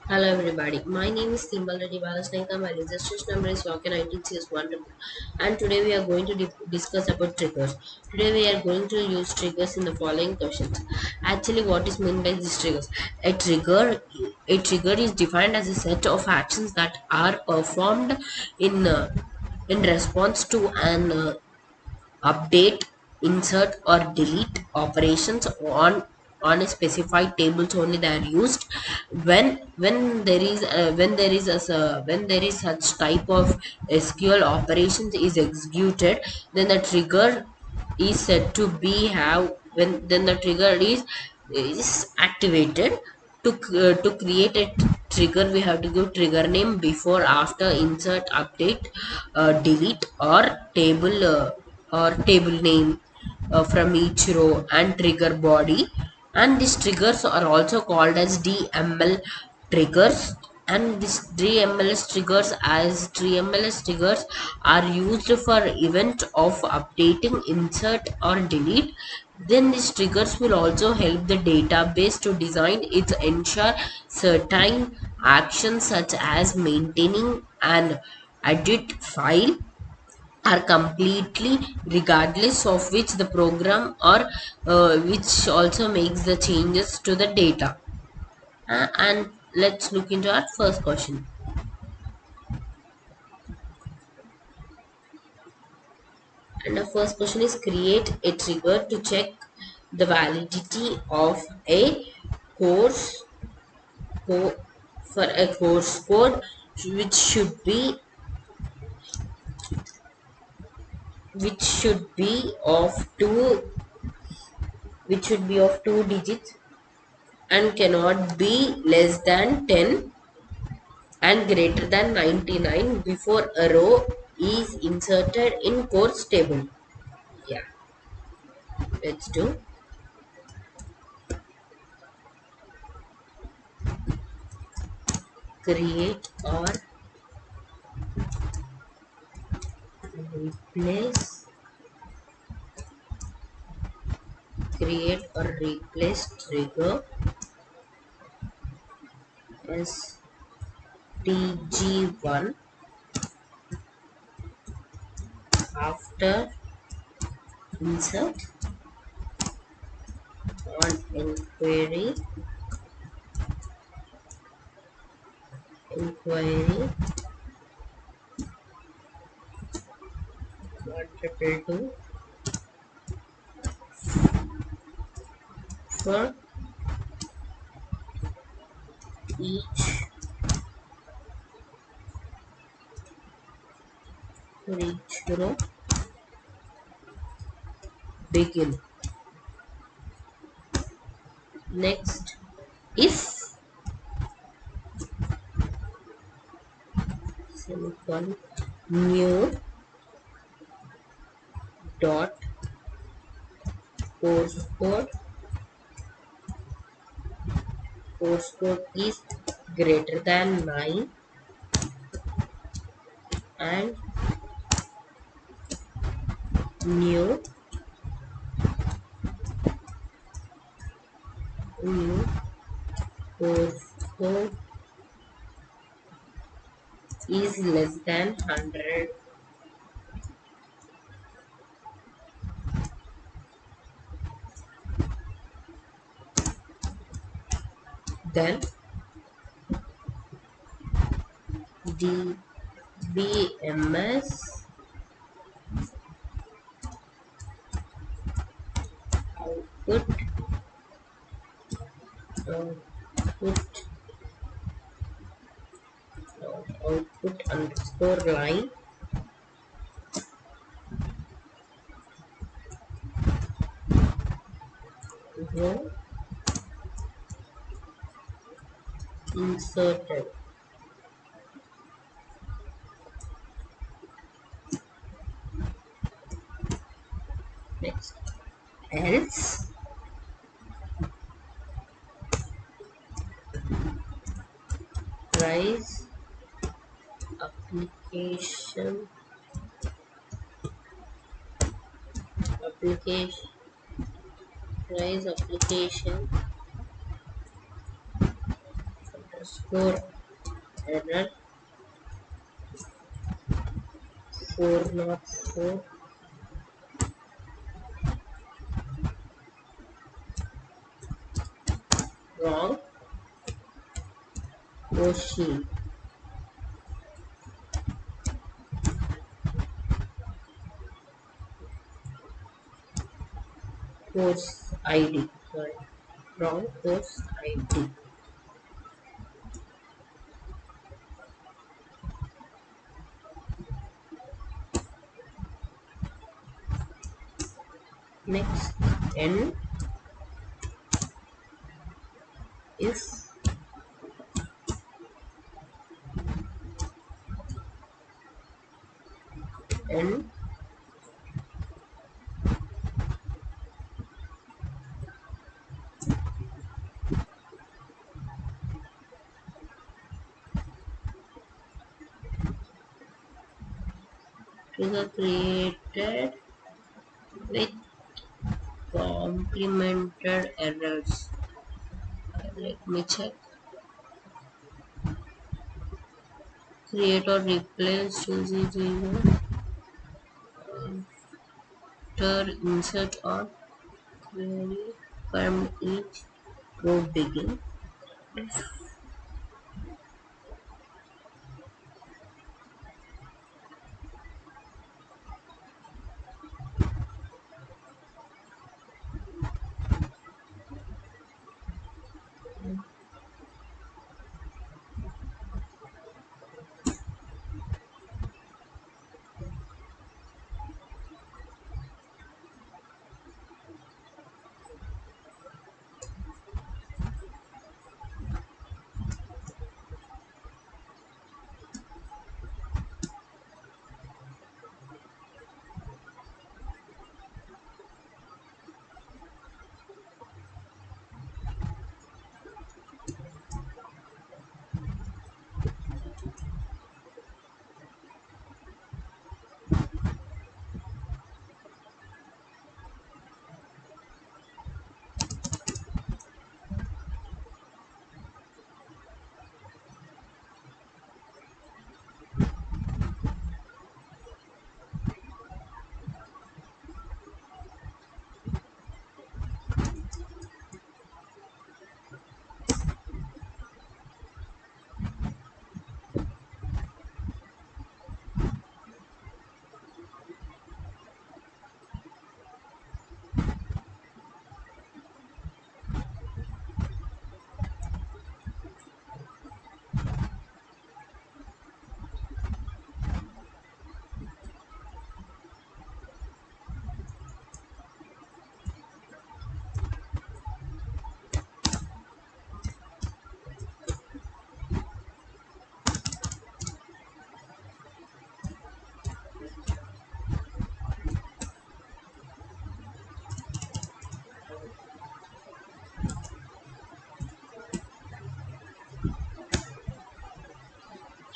Hello everybody, my name is T.BALA. SNEHITHA. My registration number is Rocket 19CS1, and today we are going to discuss about triggers. Today we are going to use triggers in the following questions. Actually, what is meant by these triggers? A trigger, a trigger is defined as a set of actions that are performed in uh, in response to an update, insert or delete operations on a specified tables only. They are used when there is such type of SQL operations is executed, then the trigger is said to be have when then the trigger is activated. To create a trigger, we have to give trigger name before, after, insert, update, delete, or table name from each row, and trigger body. And these triggers are also called as DML triggers. And these DMLS triggers are used for event of updating, insert or delete. Then these triggers will also help the database to design its ensure certain actions such as maintaining an edit file are completely regardless of which the program, or which also makes the changes to the data. And let's look into our first question. And the first question is, create a trigger to check the validity of a course co- for a course code which should be which should be of two which should be of two digits and cannot be less than 10 and greater than 99 before a row is inserted in course table. Yeah, let's do create or replace trigger as tg1 after insert on inquiry 1222 for each row. Begin. Next, if semicolon new dot course code is greater than 9 and new course code is less than 100. Then Dbms output output underscore line row inserted. Next, else rise application application rise application underscore error 404 wrong question course ID. Sorry, wrong course ID. Next, N is N trigger created with complemented errors. Let me check. Create or replace using after insert or query from each row begin.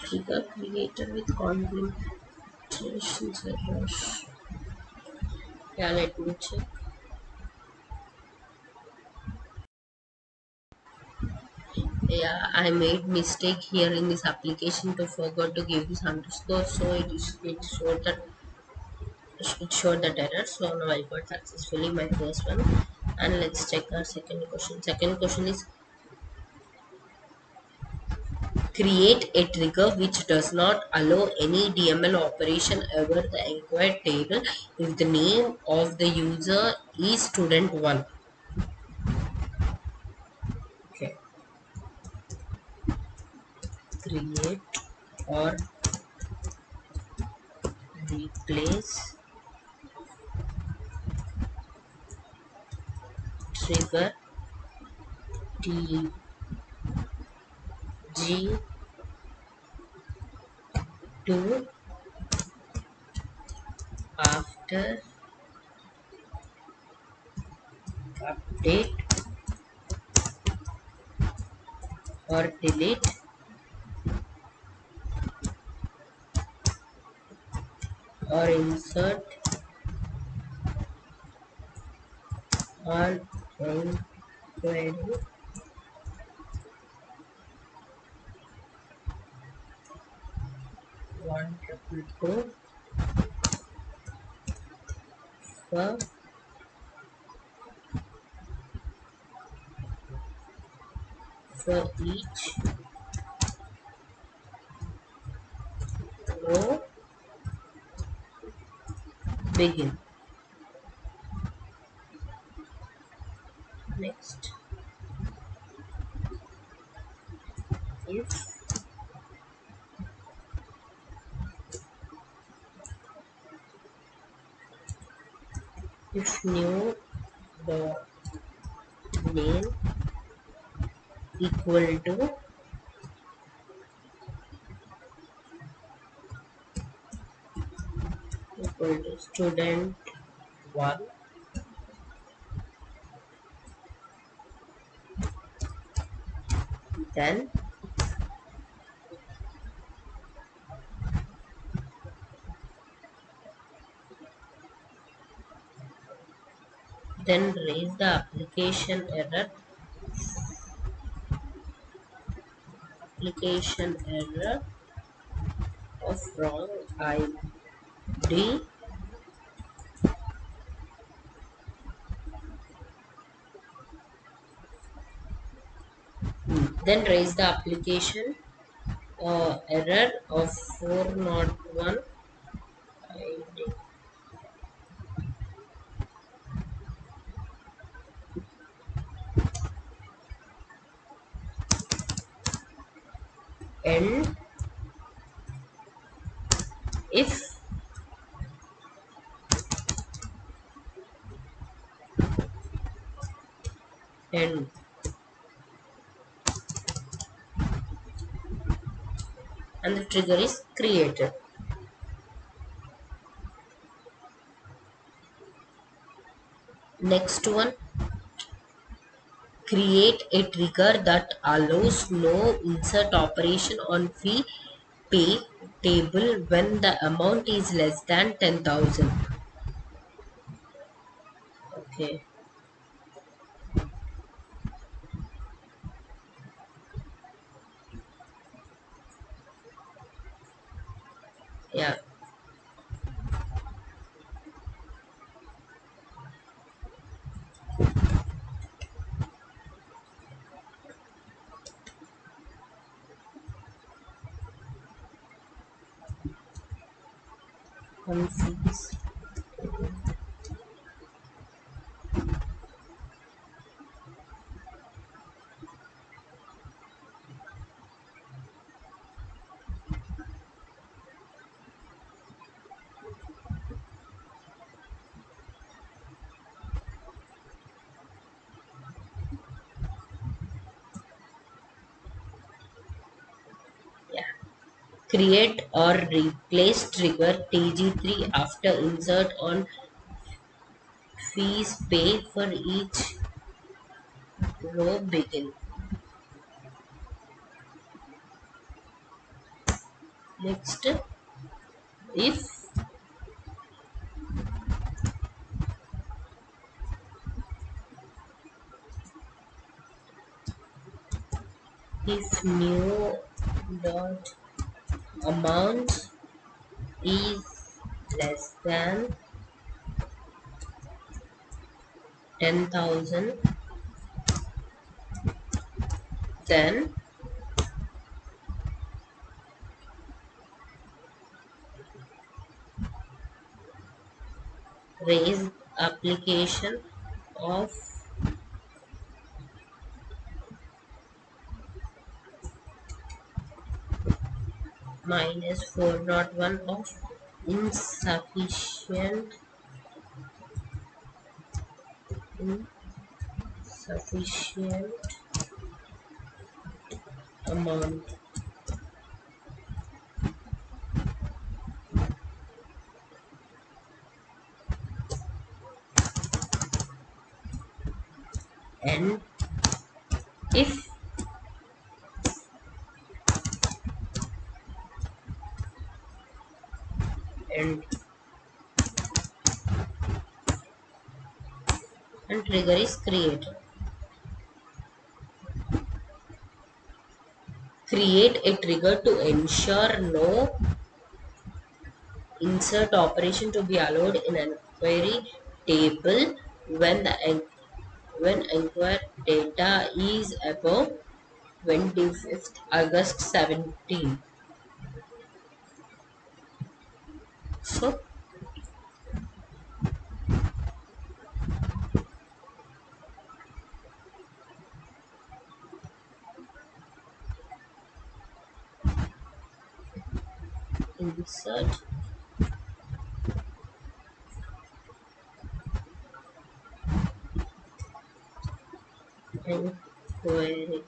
Trigger created with complementations errors. Yeah, let me check. Yeah, I made mistake here in this application to forgot to give this underscore, so it showed that error. So now I got successfully my first one, and let's check our second question. Second question is create a trigger which does not allow any DML operation over the acquired table if the name of the user is student 1. Okay. Create or replace trigger TG to after update or delete or insert on query 122 for each row begin. Next, if new dot name equal to student 1, then raise the application error of wrong ID. Then raise the application error of 401 ID. And if and the trigger is created. Next one, create a trigger that allows no insert operation on fee pay table when the amount is less than 10,000. Okay. Yeah. Fees. Yeah. Create or replace trigger TG3 after insert on fees pay for each row begin. Next, if new dot amount is less than 10,000, then raise application of minus 401 of insufficient amount. And if and trigger is created. Create a trigger to ensure no insert operation to be allowed in an inquiry table when the when inquiry data is above 25th August 17. So insert inquiry.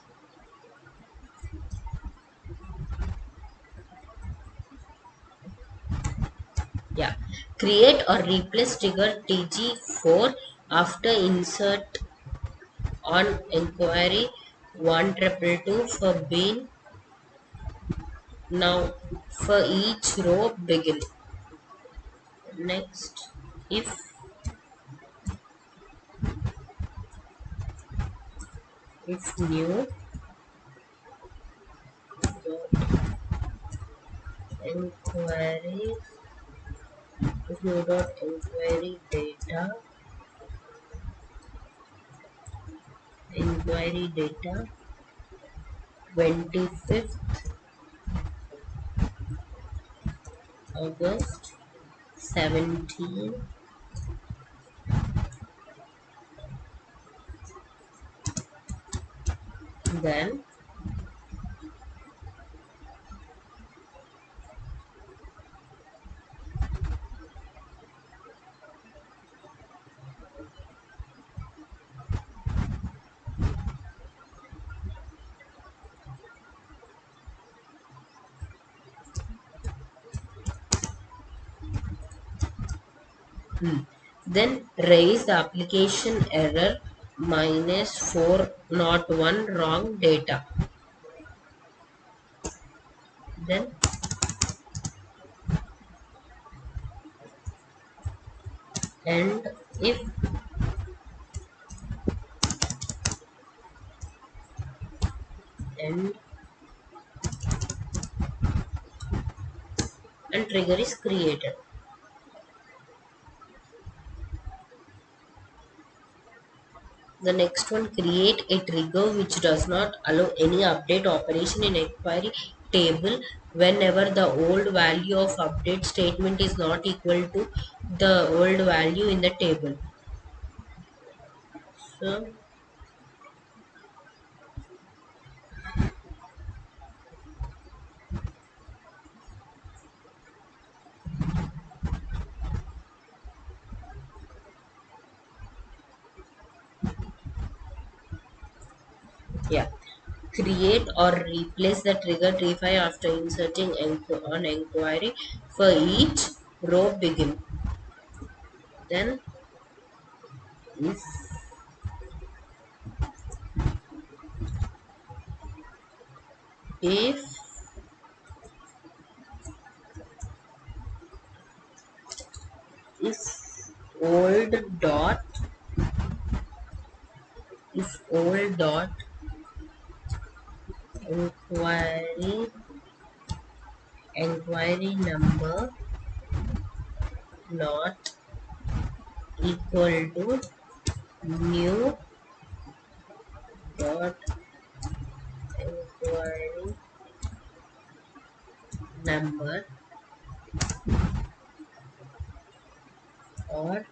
Yeah. Create or replace trigger TG4 after insert on inquiry 1222 for being now for each row begin. Next, if new inquiry if new dot inquiry data 25th August 17, then then raise the application error minus 401 wrong data. Then and if and trigger is created. The next one, create a trigger which does not allow any update operation in inquiry table whenever the old value of update statement is not equal to the old value in the table. So yeah, create or replace the trigger T5 after inserting on inquiry for each row begin. Then if if old dot inquiry number not equal to new dot inquiry number or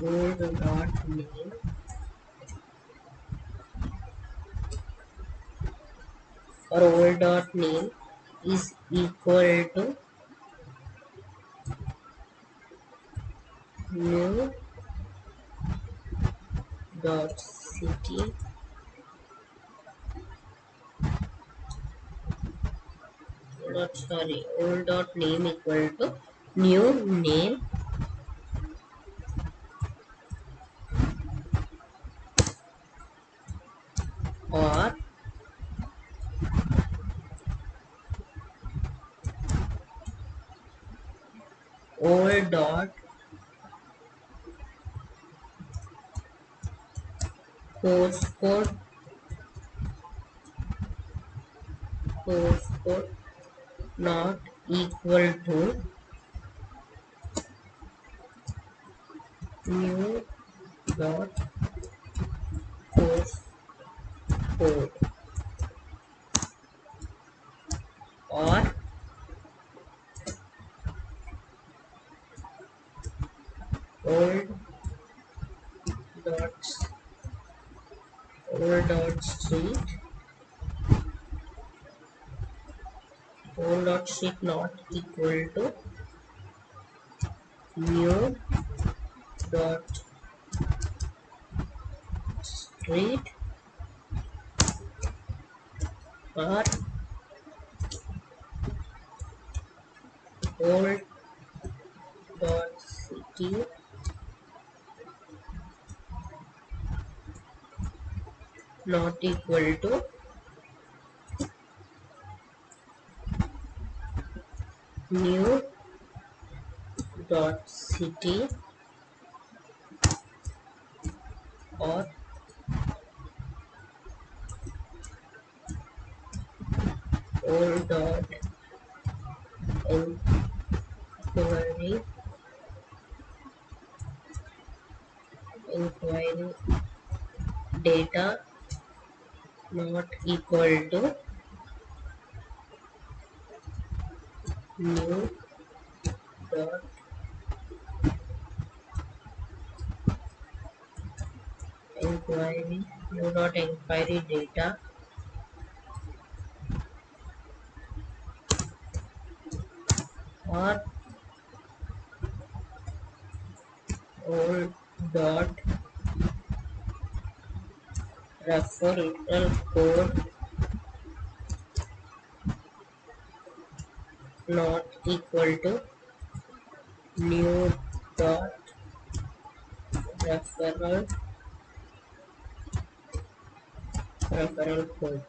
old dot name old dot name is equal to new dot city not sorry old dot name equal to new name or old dot postcode postcode not equal to new dot postcode or old dot street not equal to new dot street or old dot city not equal to new dot city or old dot inquiry data not equal to new dot inquiry data or old dot referral code not equal to new dot referral code.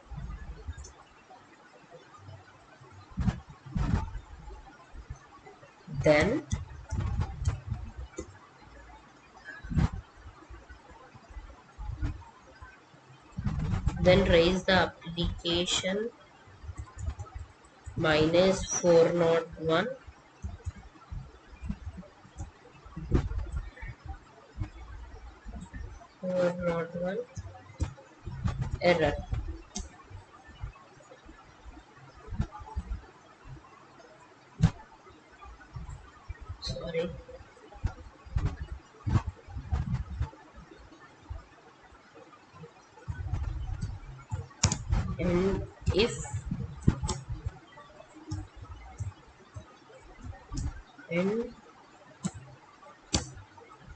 Then raise the application minus 401 error. Sorry. And if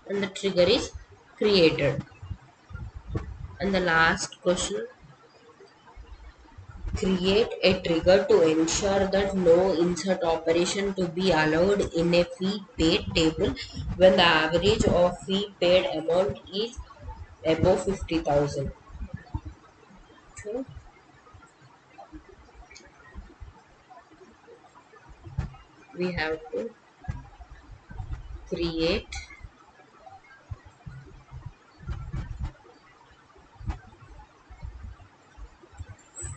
and the trigger is created. And the last question, create a trigger to ensure that no insert operation to be allowed in a fee paid table when the average of fee paid amount is above 50,000. Okay. We have to create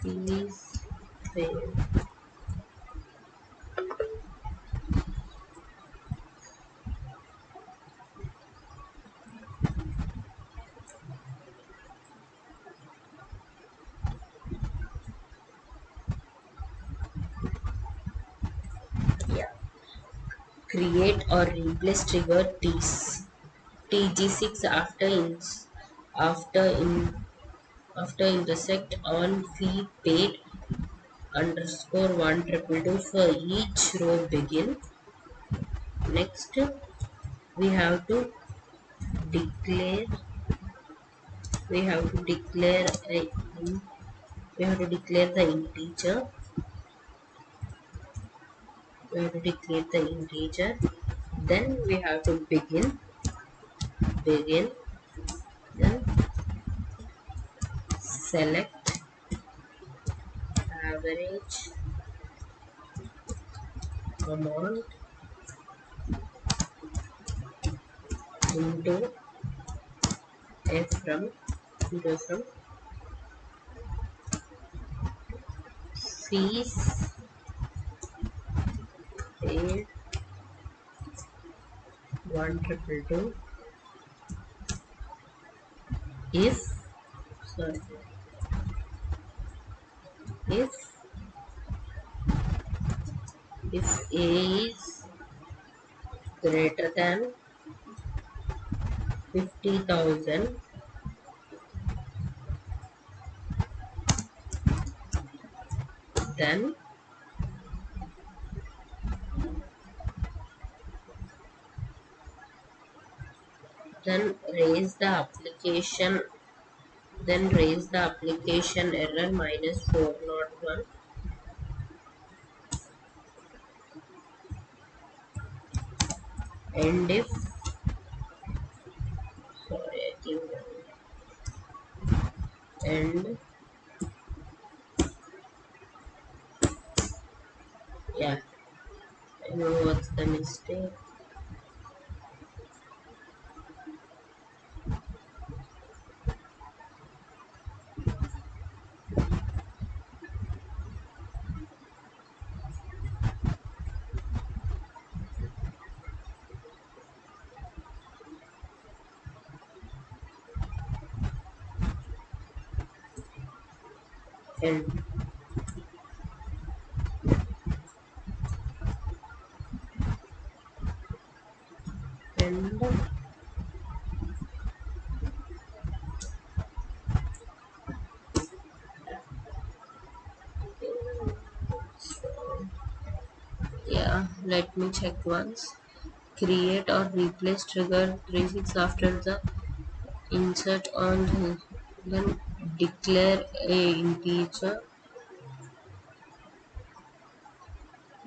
fees paid. Yeah. Create or replace trigger TG6 after in after intersect on fee paid underscore 1222 for each row begin. Next, we have to declare we have to declare a we have to declare the integer. Then we have to begin. Then select average amount into a from is 8 122 if sorry if A is greater than 50,000, then raise the application error minus 401. And if sorry I think and yeah, I know what's the mistake. and and yeah, let me check once. Create or replace trigger prefix after the insert on then declare a integer,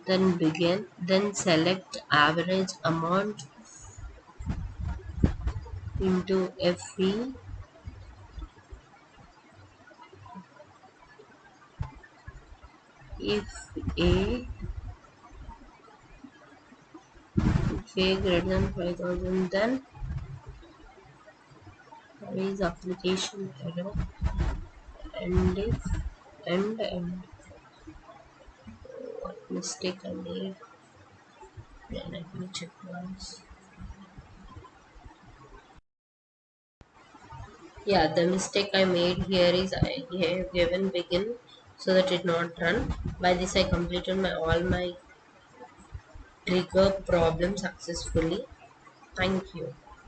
then begin, then select average amount into FE if A greater than 5,000, then raise application error and if and what mistake I made. Yeah, let me check once. Yeah, the mistake I made here is I have given begin so that it not run. By this I completed all my trigger problem successfully. Thank you.